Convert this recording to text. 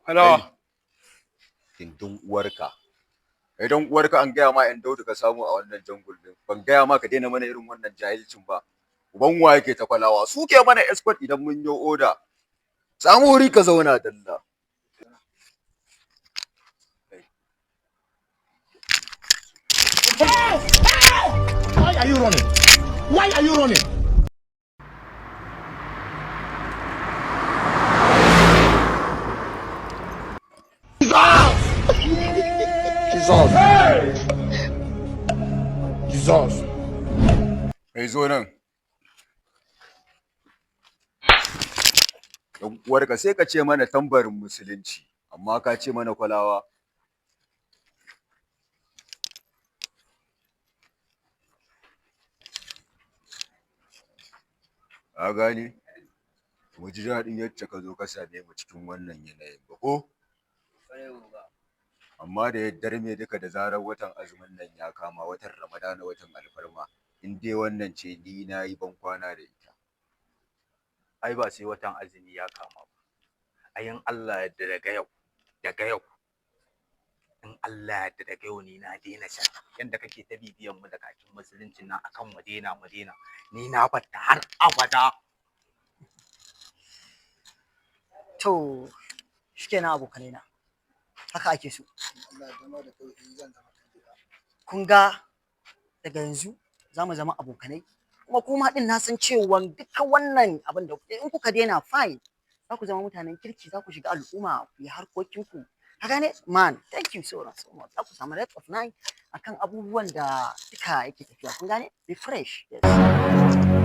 kwalawa. Gindin uwarka. Idan uwarka an gaya ma yan daudu ka samu a wannan jangul din. Ban gaya ma ka daina mana irin wannan jahilcin ba. Uban wa yake ta kwalawa. Su ke mana escort idan mun yi oda. Samu wuri ka zauna dalla. Why are you running? Why are you running? Jesus! Jesus! Kai zo nan. Dan uwarka sai ka ce mana tambarin musulunci, amma ka ce mana kwalawa. Ka gane? Mu ji daɗin yadda ka zo ka same mu cikin wannan yanayin ba ko? Amma da yaddar me duka da zarar watan azumin nan ya kama watan Ramadana watan alfarma in dai wannan ce ni na yi ban kwana da ita. Ai ba sai watan azumi ya kama ba. Ayin Allah yadda daga yau in Allah yadda daga yau ni na daina shan yanda kake ta bibiyan mu da kakin musulunci nan akan mu daina ni na batta har abada. To shikenan abokanai na haka ake so. Kun ga daga yanzu za mu zama abokanai kuma din na san cewa duka wannan abin da in kuka daina fine za ku zama mutanen kirki za ku shiga al'umma ku yi harkokinku. Ka gane man, thank you so much. Za ku samu rest of night akan abubuwan da duka yake tafiya. Kun gane? Be fresh. Yes.